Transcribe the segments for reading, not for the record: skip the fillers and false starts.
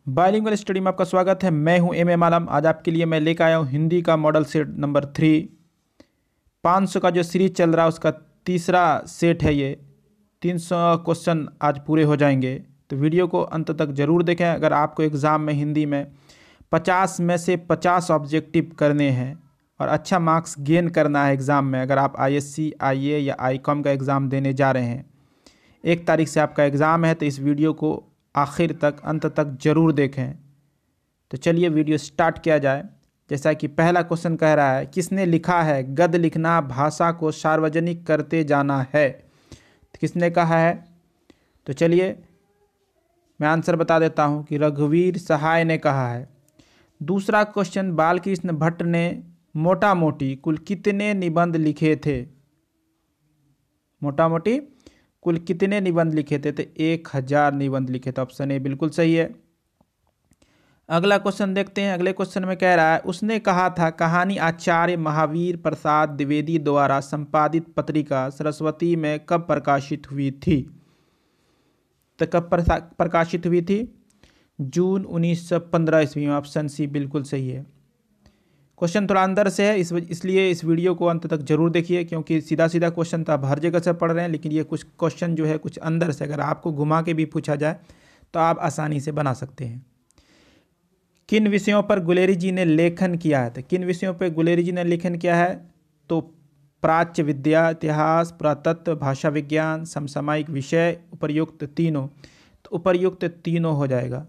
Bilingual study में आपका स्वागत है। मैं हूं एम आलम। आज आपके लिए मैं लेकर आया हूं हिंदी का मॉडल सेट नंबर 3। 500 का जो सीरीज चल रहा है उसका तीसरा सेट है ये। 300 क्वेश्चन आज पूरे हो जाएंगे, तो वीडियो को अंत तक ज़रूर देखें। अगर आपको एग्ज़ाम में हिंदी में 50 में से 50 ऑब्जेक्टिव करने हैं और अच्छा मार्क्स गेन करना है एग्ज़ाम में, अगर आप आईएससी, आईए या आईकॉम का एग्ज़ाम देने जा रहे हैं, 1 तारीख से आपका एग्ज़ाम है, तो इस वीडियो को आखिर तक अंत तक ज़रूर देखें। तो चलिए वीडियो स्टार्ट किया जाए। जैसा कि पहला क्वेश्चन कह रहा है, किसने लिखा है गद्य लिखना भाषा को सार्वजनिक करते जाना है। तो किसने कहा है? तो चलिए मैं आंसर बता देता हूं कि रघुवीर सहाय ने कहा है। दूसरा क्वेश्चन, बालकृष्ण भट्ट ने मोटा मोटी कुल कितने निबंध लिखे थे? मोटा मोटी कुल कितने निबंध लिखे थे? तो 1000 निबंध लिखे थे। ऑप्शन ए बिल्कुल सही है। अगला क्वेश्चन देखते हैं। अगले क्वेश्चन में कह रहा है, उसने कहा था कहानी आचार्य महावीर प्रसाद द्विवेदी द्वारा संपादित पत्रिका सरस्वती में कब प्रकाशित हुई थी? तो कब प्रकाशित हुई थी? जून 1915 ईस्वी में। ऑप्शन सी बिल्कुल सही है। क्वेश्चन थोड़ा अंदर से है, इसलिए इस वीडियो को अंत तक जरूर देखिए, क्योंकि सीधा सीधा क्वेश्चन तो आप हर जगह से पढ़ रहे हैं, लेकिन ये कुछ क्वेश्चन जो है कुछ अंदर से अगर आपको घुमा के भी पूछा जाए तो आप आसानी से बना सकते हैं। किन विषयों पर गुलेरी जी ने लेखन किया है? तो किन विषयों पर गुलेरी जी ने लेखन किया है? तो प्राच्य विद्या, इतिहास, पुरातत्व, भाषा विज्ञान, समसामयिक विषय, उपर्युक्त तीनों। तो उपर्युक्त तीनों हो जाएगा।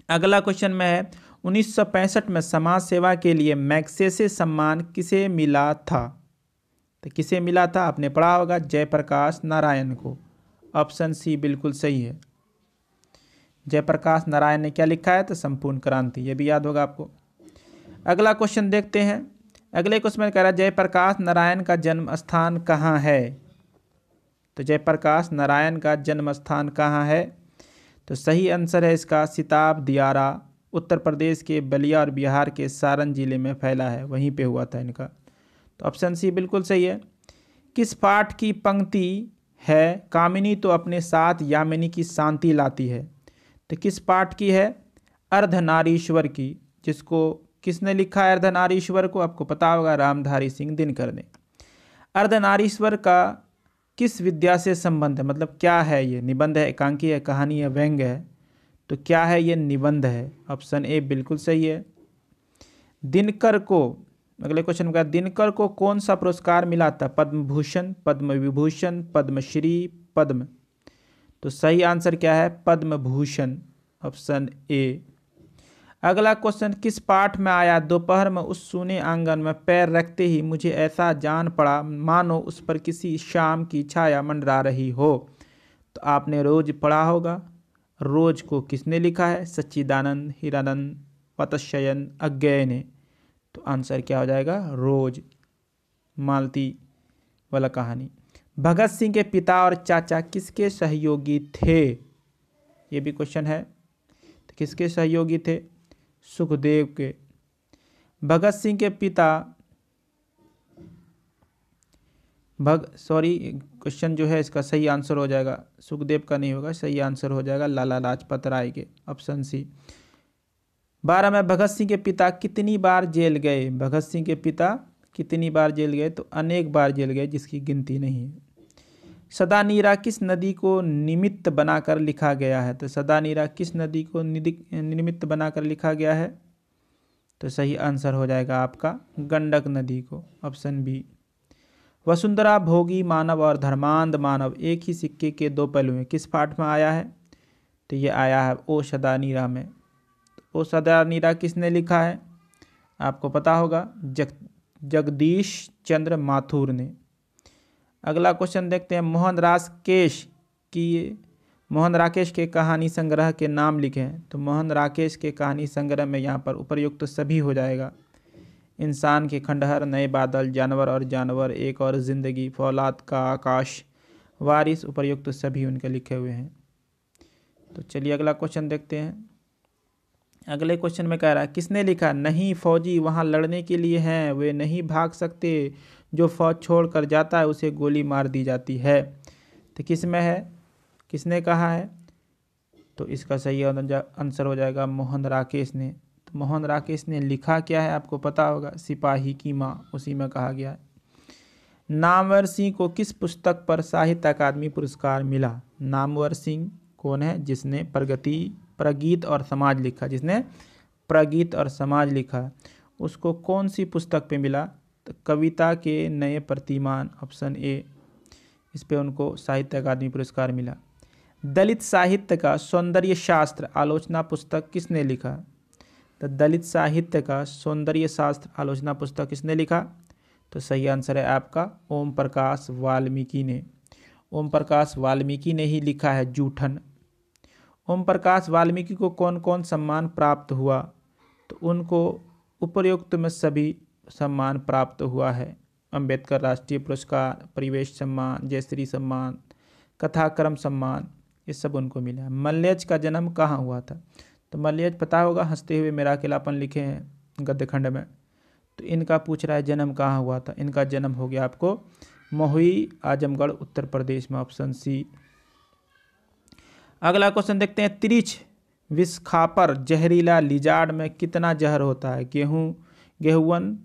अगला क्वेश्चन में है, 1965 में समाज सेवा के लिए मैग्सेसे सम्मान किसे मिला था? तो किसे मिला था? आपने पढ़ा होगा, जयप्रकाश नारायण को। ऑप्शन सी बिल्कुल सही है। जयप्रकाश नारायण ने क्या लिखा है? तो संपूर्ण क्रांति। ये भी याद होगा आपको। अगला क्वेश्चन देखते हैं। अगले क्वेश्चन में कह रहा है, जयप्रकाश नारायण का जन्म स्थान कहाँ है? तो जयप्रकाश नारायण का जन्म स्थान कहाँ है? तो सही आंसर है इसका सिताब दियारा, उत्तर प्रदेश के बलिया और बिहार के सारण जिले में फैला है, वहीं पे हुआ था इनका। तो ऑप्शन सी बिल्कुल सही है। किस पाठ की पंक्ति है, कामिनी तो अपने साथ यामिनी की शांति लाती है? तो किस पाठ की है? अर्धनारीश्वर की, जिसको किसने लिखा है अर्धनारीश्वर को? आपको पता होगा, रामधारी सिंह दिनकर ने। अर्धनारीश्वर का किस विद्या से संबंध है? मतलब क्या है ये? निबंध है, एकांकी है, कहानी है, व्यंग्य है? तो क्या है ये? निबंध है। ऑप्शन ए बिल्कुल सही है। दिनकर को, अगले क्वेश्चन का, दिनकर को कौन सा पुरस्कार मिला था? पद्म भूषण, पद्म विभूषण, पद्मश्री, पद्म। तो सही आंसर क्या है? पद्म भूषण। Option A. अगला क्वेश्चन, किस पाठ में आया, दोपहर में उस सूने आंगन में पैर रखते ही मुझे ऐसा जान पड़ा मानो उस पर किसी शाम की छाया मंडरा रही हो? तो आपने रोज पढ़ा होगा। रोज को किसने लिखा है? सच्चिदानंद, हीरानंद, पतशयन, अज्ञेय ने। तो आंसर क्या हो जाएगा? रोज। मालती वाला कहानी। भगत सिंह के पिता और चाचा किसके सहयोगी थे? ये भी क्वेश्चन है। तो किसके सहयोगी थे? सुखदेव के। भगत सिंह के पिता क्वेश्चन जो है इसका सही आंसर हो जाएगा, सुखदेव का नहीं होगा, सही आंसर हो जाएगा लाला लाजपत राय के। Option C. 12 में भगत सिंह के पिता कितनी बार जेल गए? भगत सिंह के पिता कितनी बार जेल गए? तो अनेक बार जेल गए, जिसकी गिनती नहीं है। सदा नीरा किस नदी को निमित्त बनाकर लिखा गया है? तो सदा नीरा किस नदी को निमित्त बनाकर लिखा गया है? तो सही आंसर हो जाएगा आपका गंडक नदी को। Option B. वसुंधरा भोगी मानव और धर्मांध मानव एक ही सिक्के के दो पहलू हैं, किस पाठ में आया है? तो ये आया है ओ सदा नीरा में। तो ओ सदा नीरा किसने लिखा है? आपको पता होगा, जगदीश चंद्र माथुर ने। अगला क्वेश्चन देखते हैं। मोहन राकेश के कहानी संग्रह के नाम लिखें। तो मोहन राकेश के कहानी संग्रह में यहाँ पर उपर्युक्त तो सभी हो जाएगा। इंसान के खंडहर, नए बादल, जानवर और जानवर, एक और जिंदगी, फौलाद का आकाश, वारिस, उपर्युक्त सभी उनके लिखे हुए हैं। तो चलिए अगला क्वेश्चन देखते हैं। अगले क्वेश्चन में कह रहा है, किसने लिखा, नहीं फौजी वहाँ लड़ने के लिए हैं, वे नहीं भाग सकते, जो फौज छोड़ कर जाता है उसे गोली मार दी जाती है। तो किस में है? किसने कहा है? तो इसका सही आंसर हो जाएगा मोहन राकेश ने। तो मोहन राकेश ने लिखा क्या है आपको पता होगा, सिपाही की माँ, उसी में कहा गया है। नामवर सिंह को किस पुस्तक पर साहित्य अकादमी पुरस्कार मिला? नामवर सिंह कौन है? जिसने प्रगीत और समाज लिखा, जिसने प्रगीत और समाज लिखा, उसको कौन सी पुस्तक पे मिला? तो कविता के नए प्रतिमान, ऑप्शन ए, इस पे उनको साहित्य अकादमी पुरस्कार मिला। दलित साहित्य का सौंदर्य शास्त्र आलोचना पुस्तक किसने लिखा? तो दलित साहित्य का सौंदर्य शास्त्र आलोचना पुस्तक किसने लिखा? तो सही आंसर है आपका ओम प्रकाश वाल्मीकि ने। ओम प्रकाश वाल्मीकि ने ही लिखा है जूठन। ओम प्रकाश वाल्मीकि को कौन कौन सम्मान प्राप्त हुआ? तो उनको उपर्युक्त में सभी सम्मान प्राप्त हुआ है। अंबेडकर राष्ट्रीय पुरस्कार, परिवेश सम्मान, जयश्री सम्मान, कथाक्रम सम्मान, ये सब उनको मिला। मल्यज का जन्म कहाँ हुआ था? तो मल्यज पता होगा, हंसते हुए मेरा अकेलापन लिखे हैं गद्यखंड में। तो इनका पूछ रहा है जन्म कहाँ हुआ था। इनका जन्म हो गया आपको महुई, आजमगढ़, उत्तर प्रदेश में, ऑप्शन सी। अगला क्वेश्चन देखते हैं। त्रिछ विषखापर जहरीला लिजार्ड में कितना जहर होता है? गेहून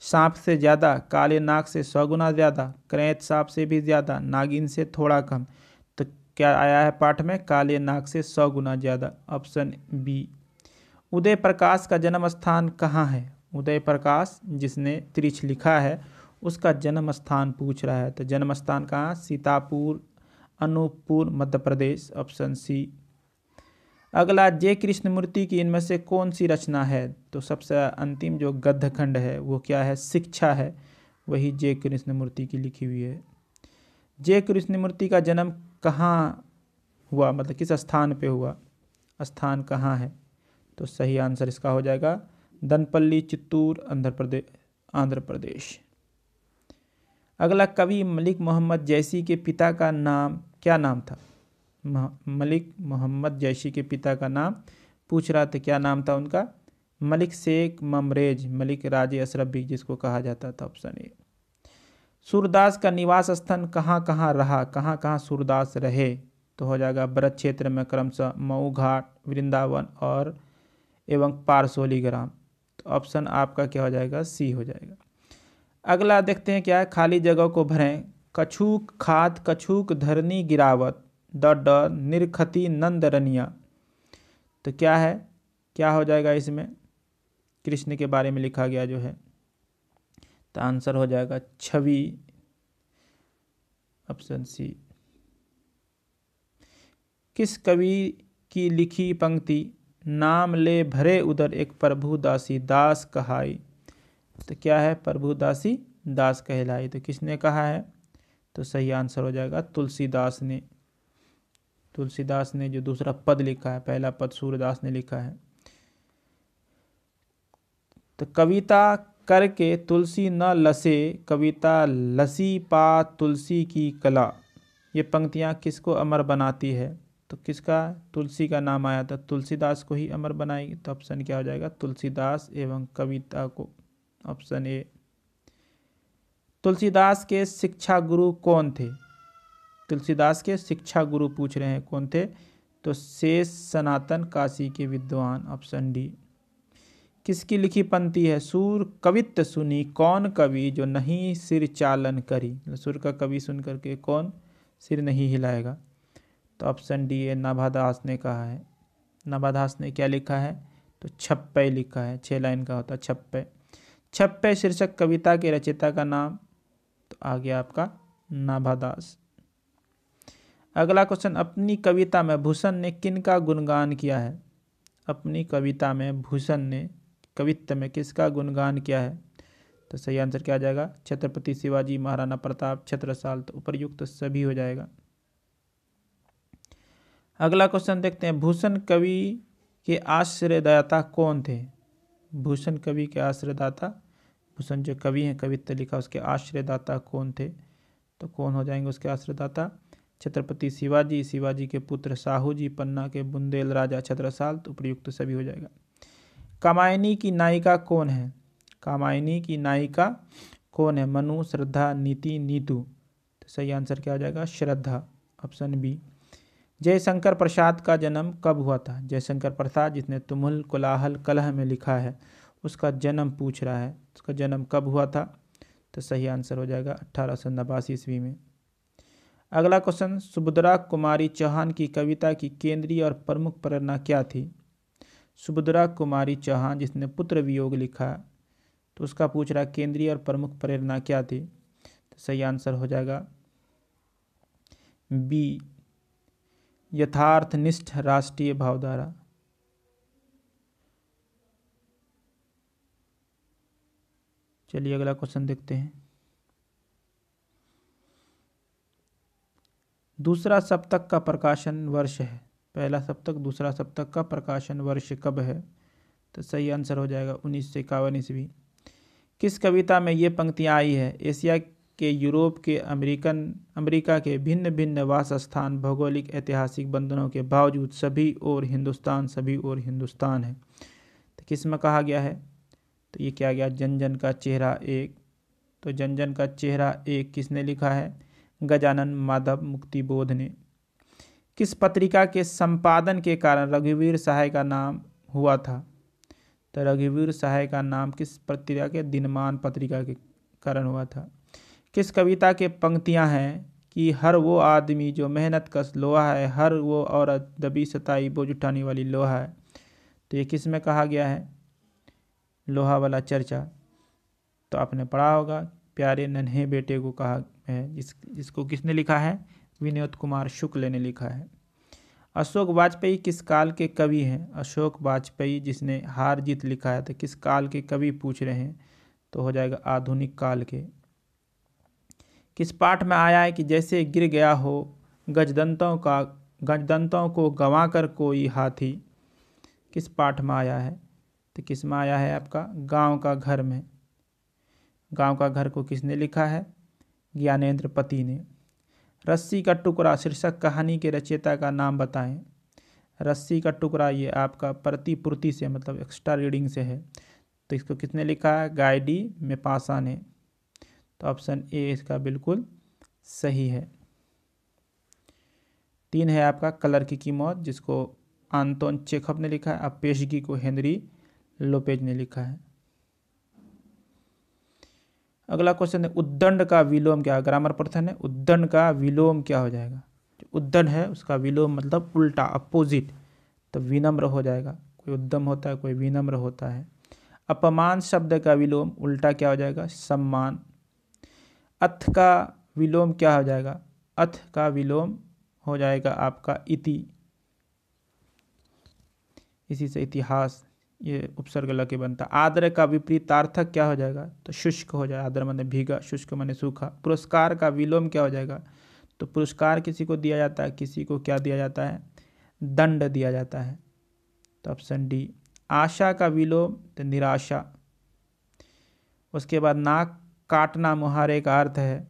सांप से ज़्यादा, काले नाग से 100 गुना ज़्यादा, करैत सांप से भी ज़्यादा, नागिन से थोड़ा कम। तो क्या आया है पाठ में? काले नाग से 100 गुना ज़्यादा, ऑप्शन बी। उदय प्रकाश का जन्म स्थान कहाँ है? उदय प्रकाश जिसने त्रिछ लिखा है उसका जन्म स्थान पूछ रहा है। तो जन्म स्थान कहाँ? Sitapur, Anuppur, Madhya Pradesh, option C. अगला, जे कृष्णमूर्ति की इनमें से कौन सी रचना है? तो सबसे अंतिम जो गद्य खंड है वो क्या है? शिक्षा है, वही जे कृष्णमूर्ति की लिखी हुई है। जे कृष्णमूर्ति का जन्म कहाँ हुआ, मतलब किस स्थान पे हुआ? स्थान कहाँ है? तो सही आंसर इसका हो जाएगा दनपल्ली, चित्तूर, आंध्र प्रदेश। अगला, कवि मलिक मोहम्मद जैसी के पिता का नाम क्या नाम था? मलिक मोहम्मद जैशी के पिता का नाम पूछ रहा था, क्या नाम था उनका? मलिक शेख ममरेज, मलिक राजे अशरफ भी जिसको कहा जाता था, ऑप्शन ए। सूरदास का निवास स्थान कहाँ कहाँ रहा, कहाँ कहाँ सूरदास रहे? तो हो जाएगा ब्रज क्षेत्र में क्रमशः मऊ घाट, वृंदावन और एवं पारसोली ग्राम। तो ऑप्शन आपका क्या हो जाएगा? सी हो जाएगा। अगला देखते हैं क्या है, खाली जगह को भरें। कछुक खात कछुक धरनी गिरावत, ड निरखती नंद रनिया। तो क्या है, क्या हो जाएगा इसमें? कृष्ण के बारे में लिखा गया जो है, तो आंसर हो जाएगा छवि, ऑप्शन सी। किस कवि की लिखी पंक्ति नाम ले भरे उदर एक प्रभु दासी दास कहाई? तो क्या है? प्रभु दासी दास कहलाई। तो किसने कहा है? तो सही आंसर हो जाएगा तुलसीदास ने। तुलसीदास ने जो दूसरा पद लिखा है, पहला पद सूरदास ने लिखा है। तो कविता करके तुलसी न लसे, कविता लसी पा तुलसी की कला, ये पंक्तियाँ किसको अमर बनाती है? तो किसका? तुलसी का नाम आया था, तुलसीदास को ही अमर बनाएगी। तो ऑप्शन क्या हो जाएगा? तुलसीदास एवं कविता को, ऑप्शन ए। तुलसीदास के शिक्षा गुरु कौन थे? तुलसीदास के शिक्षा गुरु पूछ रहे हैं, कौन थे? तो शेष सनातन काशी के विद्वान, ऑप्शन डी। किसकी लिखी पंक्ति है? सूर कवित्त सुनी कौन कवि जो नहीं सिर चालन करी। सुर का कवि सुन करके कौन सिर नहीं हिलाएगा? तो ऑप्शन डी है, नाभादास ने कहा है। नाभादास ने क्या लिखा है? तो छप्पय लिखा है, 6 लाइन का होता है छप्पय। छप्पय शीर्षक कविता के रचयिता का नाम, तो आ गया आपका नाभादास। अगला क्वेश्चन, अपनी कविता में भूषण ने किनका गुणगान किया है? अपनी कविता में भूषण ने कवित्व में किसका गुणगान किया है? तो सही आंसर क्या आ जाएगा? छत्रपति शिवाजी, महाराणा प्रताप, छत्रसाल। तो उपर्युक्त सभी हो जाएगा। अगला क्वेश्चन देखते हैं, भूषण कवि के आश्रयदाता कौन थे? भूषण कवि के आश्रयदाता, भूषण जो कवि हैं, कवित्व लिखा, उसके आश्रयदाता कौन थे? तो कौन हो जाएंगे उसके आश्रयदाता? छत्रपति शिवाजी, शिवाजी के पुत्र साहू जी, पन्ना के बुंदेल राजा छत्रसाल। तो उपयुक्त सभी हो जाएगा। कामायनी की नायिका कौन है? कामायनी की नायिका कौन है? मनु, श्रद्धा, नीति, नीतू। तो सही आंसर क्या हो जाएगा? श्रद्धा, ऑप्शन बी। जयशंकर प्रसाद का जन्म कब हुआ था? जयशंकर प्रसाद जिसने तुमुल कोलाहल कलह में लिखा है, उसका जन्म पूछ रहा है, उसका जन्म कब हुआ था? तो सही आंसर हो जाएगा 1889 ईस्वी में। अगला क्वेश्चन, सुभद्रा कुमारी चौहान की कविता की केंद्रीय और प्रमुख प्रेरणा क्या थी? सुभद्रा कुमारी चौहान जिसने पुत्र वियोग लिखा, तो उसका पूछ रहा केंद्रीय और प्रमुख प्रेरणा क्या थी? तो सही आंसर हो जाएगा बी, यथार्थनिष्ठ राष्ट्रीय भावधारा। चलिए अगला क्वेश्चन देखते हैं। दूसरा सप्तक का प्रकाशन वर्ष है। पहला सप्तक, दूसरा सप्तक का प्रकाशन वर्ष कब है? तो सही आंसर हो जाएगा 1951 ईस्वी। किस कविता में ये पंक्तियाँ आई है? एशिया के, यूरोप के, अमेरिका के भिन्न भिन्न वास स्थान, भौगोलिक ऐतिहासिक बंधनों के बावजूद सभी और हिंदुस्तान, सभी और हिंदुस्तान है। तो किस में कहा गया है? तो ये क्या गया, जन जन का चेहरा एक। तो जन जन का चेहरा एक किसने लिखा है? गजानन माधव मुक्तिबोध ने। किस पत्रिका के संपादन के कारण रघुवीर सहाय का नाम हुआ था? तो रघुवीर सहाय का नाम किस पत्रिका के? दिनमान पत्रिका के कारण हुआ था। किस कविता के पंक्तियां हैं कि हर वो आदमी जो मेहनत कश लोहा है, हर वो औरत दबी सताई बोझ उठाने वाली लोहा है? तो ये किस में कहा गया है? लोहा वाला चर्चा। तो आपने पढ़ा होगा, प्यारे नन्हे बेटे को कहा है, जिसको किसने लिखा है? विनोद कुमार शुक्ल ने लिखा है। अशोक वाजपेयी किस काल के कवि हैं? अशोक वाजपेयी जिसने हार जीत लिखा है, तो किस काल के कवि पूछ रहे हैं? तो हो जाएगा आधुनिक काल के। किस पाठ में आया है कि जैसे गिर गया हो गजदंतों को गंवाकर कोई हाथी? किस पाठ में आया है? तो किस में आया है आपका? गांव का घर में। गांव का घर को किसने लिखा है? ज्ञानेंद्र पति ने। रस्सी का टुकड़ा शीर्षक कहानी के रचयिता का नाम बताएं। रस्सी का टुकड़ा ये आपका प्रतिपूर्ति से, मतलब एक्स्ट्रा रीडिंग से है, तो इसको किसने लिखा है? गाय डी मेपासा ने। तो ऑप्शन ए इसका बिल्कुल सही है। 3 है आपका कलर की मौत, जिसको आंतोन चेखव ने लिखा है। अब पेशगी को हेनरी लोपेज ने लिखा है। अगला क्वेश्चन है, उद्दंड का विलोम क्या है? ग्रामर प्रश्न है, उद्दंड का विलोम क्या हो जाएगा? उद्दंड है उसका विलोम मतलब उल्टा, अपोजिट, तो विनम्र हो जाएगा। कोई उद्दम होता है, कोई विनम्र होता है। अपमान शब्द का विलोम उल्टा क्या हो जाएगा? सम्मान। अथ का विलोम क्या हो जाएगा? अथ का विलोम हो जाएगा आपका इति। इसी से इतिहास ये उपसर्ग लगे बनता। आदर का विपरीतार्थक क्या हो जाएगा? तो शुष्क हो जाएगा। आदर माने भीगा, शुष्क माने सूखा। पुरस्कार का विलोम क्या हो जाएगा? तो पुरस्कार किसी को दिया जाता है, किसी को क्या दिया जाता है? दंड दिया जाता है। तो ऑप्शन डी। आशा का विलोम तो निराशा। उसके बाद नाक काटना मुहावरे का अर्थ है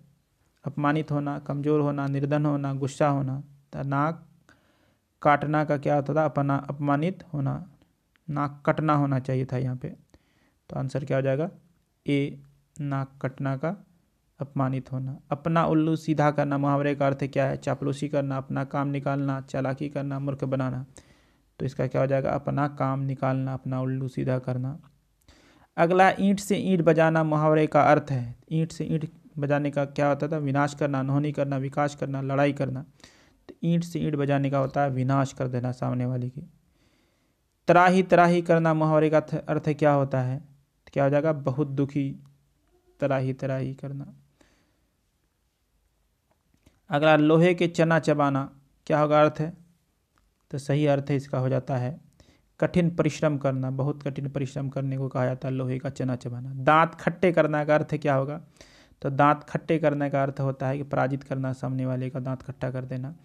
अपमानित होना, कमजोर होना, निर्धन होना, गुस्सा होना। तो नाक काटना का क्या होता था? अपमानित होना। नाक कटना होना चाहिए था यहाँ पे। तो आंसर क्या हो जाएगा? ए, नाक कटना का अपमानित होना। अपना उल्लू सीधा करना मुहावरे का अर्थ क्या है? चापलूसी करना, अपना काम निकालना, चालाकी करना, मूर्ख बनाना। तो इसका क्या हो जाएगा? अपना काम निकालना, अपना उल्लू सीधा करना। अगला, ईंट से ईंट बजाना मुहावरे का अर्थ है। ईंट से ईंट बजाने का क्या होता था? विनाश करना, अनहोनी करना, विकास करना, लड़ाई करना। तो ईंट से ईंट बजाने का होता है विनाश कर देना सामने वाले की। त्राही त्राही करना मुहावरे का अर्थ क्या होता है? तो क्या हो जाएगा? बहुत दुखी, त्राही त्राही करना। अगला, लोहे के चना चबाना क्या होगा अर्थ है? तो सही अर्थ है इसका हो जाता है कठिन परिश्रम करना। बहुत कठिन परिश्रम करने को कहा जाता है लोहे का चना चबाना। दांत खट्टे करना का अर्थ क्या होगा? तो दांत खट्टे करने का अर्थ होता है कि पराजित करना, सामने वाले का दांत खट्टा कर देना।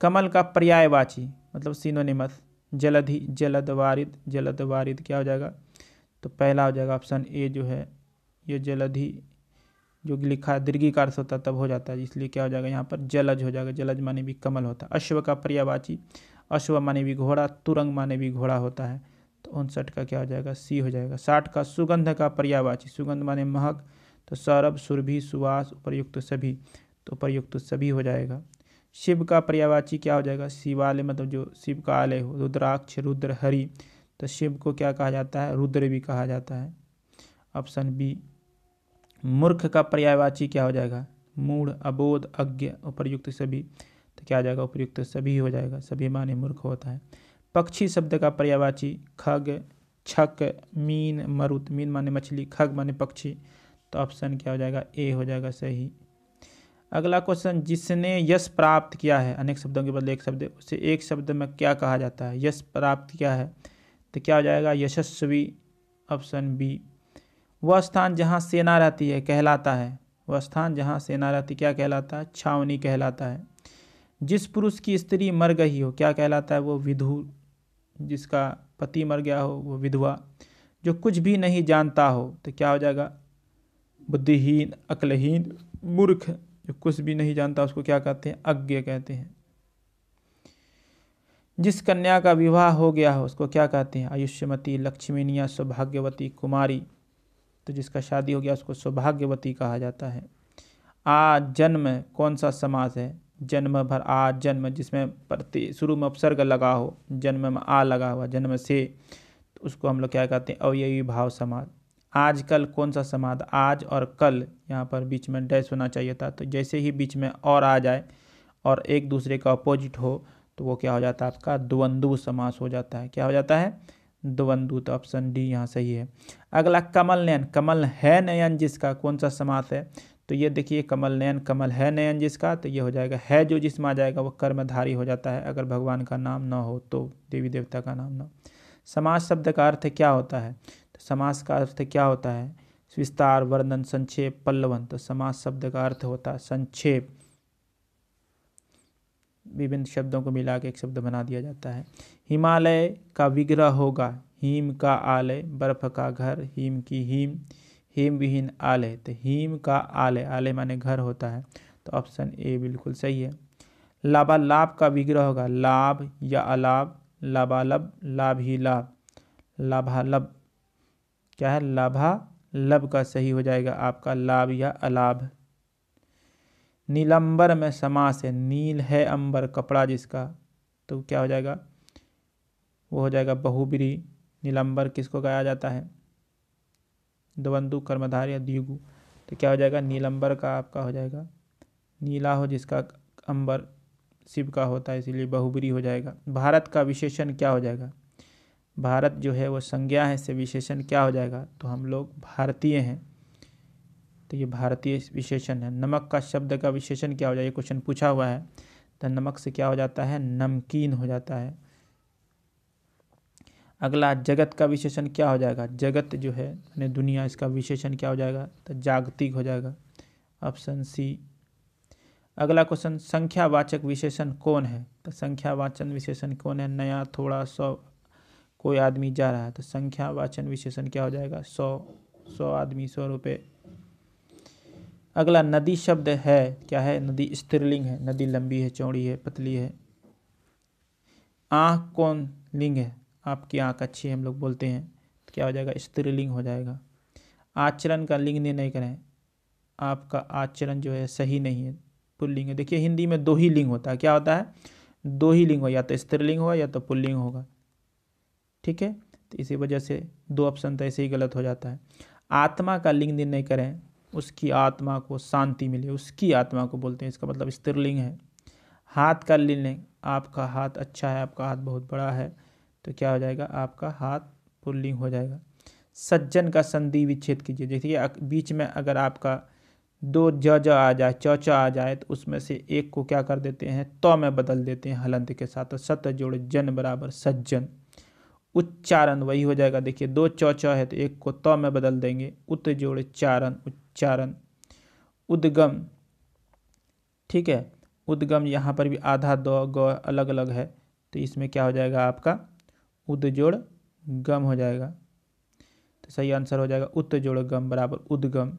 कमल का पर्यायवाची मतलब सिनोनिमस जलधि, जलद, वारिद। जलद वारिद क्या हो जाएगा? तो पहला हो जाएगा ऑप्शन ए जो है ये जलधि, जो लिखा है दीर्घिकार से होता तब हो जाता है, इसलिए क्या हो जाएगा यहाँ पर? जलज हो जाएगा। जलज माने भी कमल होता है। अश्व का पर्यायवाची, अश्व माने भी घोड़ा, तुरंग माने भी घोड़ा होता है। तो 59 का क्या हो जाएगा? सी हो जाएगा। 60 का सुगंध का पर्यायवाची, सुगंध माने महक, तो सौरभ, सुरभि, सुवास, उपर्युक्त सभी, तो उपर्युक्त सभी हो जाएगा। शिव का पर्यायवाची क्या हो जाएगा? शिवालय मतलब जो शिव का आलय हो, रुद्राक्ष, रुद्र, हरि। तो शिव को क्या कहा जाता है? रुद्र भी कहा जाता है। Option B. मूर्ख का पर्यायवाची क्या हो जाएगा? मूढ़, अबोध, अज्ञ, उपर्युक्त सभी। तो क्या आ जाएगा? उपर्युक्त सभी हो जाएगा, सभी माने मूर्ख होता है। पक्षी शब्द का पर्यायवाची खग, छक, मीन, मरुत। मीन माने मछली, खग माने पक्षी। तो ऑप्शन क्या हो जाएगा? ए हो जाएगा सही। अगला क्वेश्चन, जिसने यश प्राप्त किया है, अनेक शब्दों के बदले एक शब्द, उसे एक शब्द में क्या कहा जाता है? यश प्राप्त किया है तो क्या हो जाएगा? यशस्वी। Option B. वह स्थान जहाँ सेना रहती है कहलाता है। वह स्थान जहाँ सेना रहती क्या कहलाता है? छावनी कहलाता है। जिस पुरुष की स्त्री मर गई हो क्या कहलाता है? वो विधु। जिसका पति मर गया हो वो विधवा। जो कुछ भी नहीं जानता हो तो क्या हो जाएगा? बुद्धिहीन, अक्लहीन, मूर्ख। जो कुछ भी नहीं जानता उसको क्या कहते हैं? अज्ञ कहते हैं। जिस कन्या का विवाह हो गया हो उसको क्या कहते हैं? आयुष्यमती, लक्ष्मीनिया, सौभाग्यवती, कुमारी। तो जिसका शादी हो गया उसको सौभाग्यवती कहा जाता है। आ जन्म कौन सा समास है? जन्म भर, आ जन्म जिसमें प्रति शुरू में उपसर्ग लगा हो, जन्म में आ लगा हुआ, जन्म से, तो उसको हम लोग क्या कहते हैं? अवयवी भाव समास। आजकल कौन सा समास? आज और कल, यहाँ पर बीच में डैश होना चाहिए था। तो जैसे ही बीच में और आ जाए और एक दूसरे का अपोजिट हो तो वो क्या हो जाता है? आपका द्वंद्व समास हो जाता है। क्या हो जाता है? द्वंद्व। तो ऑप्शन डी यहाँ सही है। अगला, कमल नयन। कमल है नयन जिसका, कौन सा समास है? तो ये देखिए, कमल नयन, कमल है नयन जिसका, तो ये हो जाएगा है, जो जिसमें आ जाएगा वो कर्मधारी हो जाता है अगर भगवान का नाम न हो तो, देवी देवता का नाम न हो। समास शब्द का अर्थ क्या होता है? तो समास का अर्थ क्या होता है? विस्तार, वर्णन, संक्षेप, पल्लवन। तो समास शब्द का अर्थ होता है संक्षेप, विभिन्न शब्दों को मिला के एक शब्द बना दिया जाता है। हिमालय का विग्रह होगा, हिम का आलय, बर्फ का घर, हिम की हिम, हिम विहीन आलय। तो हिम का आलय, आलय माने घर होता है। तो ऑप्शन ए बिल्कुल सही है। लाभालाभ का विग्रह होगा, लाभ या अलाभ, लाभालब, लाभ ही लाभ, लाभालब। क्या है? लाभालब का सही हो जाएगा आपका लाभ या अलाभ। नीलंबर में समास है, नील है अंबर कपड़ा जिसका, तो क्या हो जाएगा? वो हो जाएगा बहुब्री। नीलंबर किसको कहा जाता है? द्वंद्व, कर्मधारय या द्विगु। तो क्या हो जाएगा? नीलंबर का आपका हो जाएगा नीला हो जिसका, अंबर शिव का होता है इसीलिए बहुब्री हो जाएगा। भारत का विशेषण क्या हो जाएगा? भारत जो है वो संज्ञा है, से विशेषण क्या हो जाएगा? तो हम लोग भारतीय हैं, तो ये भारतीय विशेषण है। नमक का शब्द का विशेषण क्या हो जाएगा? ये क्वेश्चन पूछा हुआ है। तो नमक से क्या हो जाता है? नमकीन हो जाता है। अगला, जगत का विशेषण क्या हो जाएगा? जगत जो है यानी दुनिया, इसका विशेषण क्या हो जाएगा? तो जागतिक हो जाएगा। Option C. अगला क्वेश्चन, संख्यावाचक विशेषण कौन है? तो संख्यावाचक विशेषण कौन है? नया, थोड़ा, 100, कोई आदमी जा रहा है। तो संख्यावाचक विशेषण क्या हो जाएगा? 100 आदमी, 100 रुपये। अगला, नदी शब्द है क्या है? नदी स्त्रीलिंग है, नदी लंबी है, चौड़ी है, पतली है। आँख कौन लिंग है? आपकी आँख अच्छी है हम लोग बोलते हैं, तो क्या हो जाएगा? स्त्रीलिंग हो जाएगा। आचरण का लिंग नहीं करें, आपका आचरण जो है सही नहीं है, पुल्लिंग है। देखिए हिंदी में दो ही लिंग होता है, क्या होता है? दो ही लिंग हो, या तो स्त्रीलिंग होगा या तो पुल्लिंग होगा। ठीक है, तो इसी वजह से दो ऑप्शन तो ऐसे ही गलत हो जाता है। आत्मा का लिंग निर्णय करें, उसकी आत्मा को शांति मिले, उसकी आत्मा को बोलते हैं, इसका मतलब स्त्रीलिंग है। हाथ का लिंग, आपका हाथ अच्छा है, आपका हाथ बहुत बड़ा है, तो क्या हो जाएगा? आपका हाथ पुल्लिंग हो जाएगा। सज्जन का संधि विच्छेद कीजिए। देखिए बीच में अगर आपका दो ज आ जाए, च आ जाए, तो उसमें से एक को क्या कर देते हैं? तो में बदल देते हैं हलंत के साथ। तो सत जोड़ जन बराबर सज्जन। उच्चारण वही हो जाएगा। देखिए दो च है तो एक को तो में बदल देंगे, उत जोड़ चारण, उच्चारण। उद्गम, ठीक है, उद्गम यहाँ पर भी आधा दो ग अलग अलग है, तो इसमें क्या हो जाएगा? आपका उद जोड़ गम हो जाएगा। तो सही आंसर हो जाएगा उत जोड़ गम बराबर उद्गम।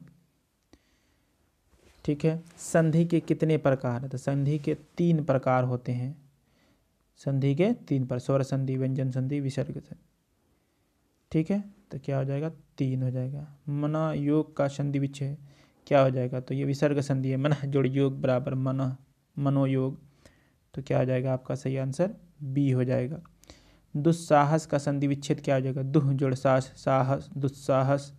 ठीक है, संधि के कितने प्रकार हैं? तो संधि के 3 प्रकार होते हैं। संधि के 3 पर, स्वर संधि, व्यंजन संधि, विसर्ग संधि। ठीक है, तो क्या हो जाएगा? 3 हो जाएगा। मन योग का संधि विच्छेद क्या हो जाएगा? तो ये विसर्ग संधि है। मन जोड़ योग बराबर मन, मनोयोग। तो क्या हो जाएगा आपका सही आंसर बी हो जाएगा। दुस्साहस का संधि विच्छेद क्या हो जाएगा, दुह जोड़ साहस, साहस दुस्साहस,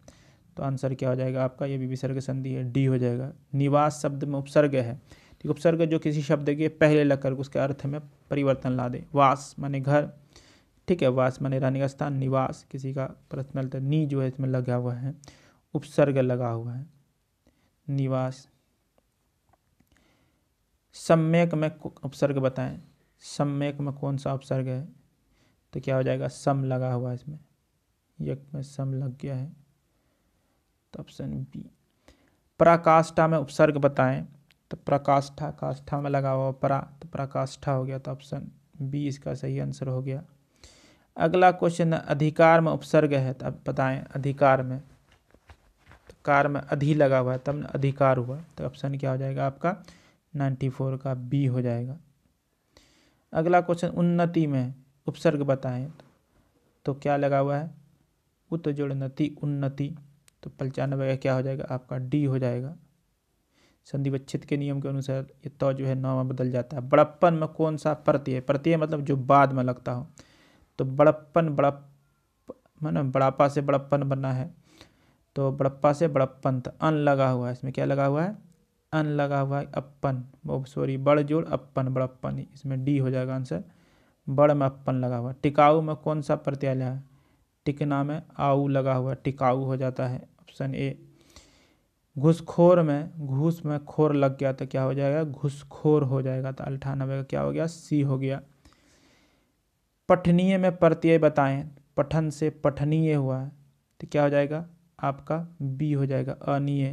तो आंसर क्या हो जाएगा आपका, ये भी विसर्ग संधि है, डी हो जाएगा। निवास शब्द में उपसर्ग है, ठीक, उपसर्ग जो किसी शब्द के पहले लगकर उसके अर्थ में परिवर्तन ला दे। वास माने घर, ठीक है, वास माने रहने का स्थान, निवास किसी का पर्सनल, तो नी जो है इसमें लगा हुआ है, उपसर्ग लगा हुआ है, निवास। सम्यक में उपसर्ग बताएं, सम्यक में कौन सा उपसर्ग है, तो क्या हो जाएगा, सम लगा हुआ है इसमें, यक में सम लग गया है, तो ऑप्शन बी। पराकाष्ठा में उपसर्ग बताएं, तो प्रकाष्ठा, काष्ठा में लगा हुआ परा, तो प्रकाष्ठा हो गया, तो ऑप्शन बी इसका सही आंसर हो गया। अगला क्वेश्चन, अधिकार में उपसर्ग है, तो अब बताएं अधिकार में, तो कार में अधि लगा हुआ है तब न अधिकार हुआ, तो ऑप्शन क्या हो जाएगा आपका 94 का बी हो जाएगा। अगला क्वेश्चन, उन्नति में उपसर्ग बताएं, तो क्या लगा हुआ है, उत जोड़ नति, उन्नति, तो 95 का क्या हो जाएगा आपका डी हो जाएगा। संधि विच्छेद के नियम के अनुसार ये तो जो है 9 में बदल जाता है। बड़प्पन में कौन सा प्रत्यय, प्रत्यय मतलब जो बाद में लगता हो, तो बड़प्पन, मतलब बड़ापा से बड़प्पन बनना है, तो बड़प्पा से बड़प्पन, तो अन लगा हुआ है इसमें, क्या लगा हुआ है, अन लगा हुआ है, अपन, सॉरी बड़ जोड़ अपन, बड़प्पन, इसमें डी हो जाएगा आंसर, बड़ में अपन लगा हुआ। टिकाऊ में कौन सा प्रत्यय है, टिकना में आऊ लगा हुआ, टिकाऊ हो जाता है, ऑप्शन ए। घूसखोर में घूस में खोर लग गया, तो क्या हो जाएगा, घूसखोर हो जाएगा, तो 98 का क्या हो गया, सी हो गया। पठनीय में प्रत्यय बताएं, पठन से पठनीय हुआ है, तो क्या हो जाएगा आपका बी हो जाएगा, अनीय,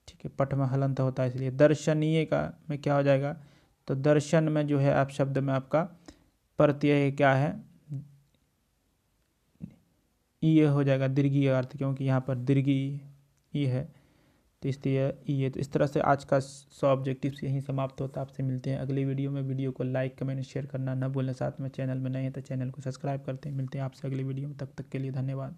ठीक है, पठ में हलंत होता है इसलिए। दर्शनीय का में क्या हो जाएगा, तो दर्शन में जो है आप शब्द में आपका प्रत्यय क्या है, ई हो जाएगा, दीर्घीय अर्थ, क्योंकि यहाँ पर दीर्घी ई है, तो इसलिए ई है। तो इस तरह से आज का 100 ऑब्जेक्टिव्स यहीं समाप्त होता है। आपसे मिलते हैं अगली वीडियो में। वीडियो को लाइक कमेंट शेयर करना न भूलें, साथ में चैनल में नए हैं तो चैनल को सब्सक्राइब करते हैं। मिलते हैं आपसे अगली वीडियो में, तब तक के लिए धन्यवाद।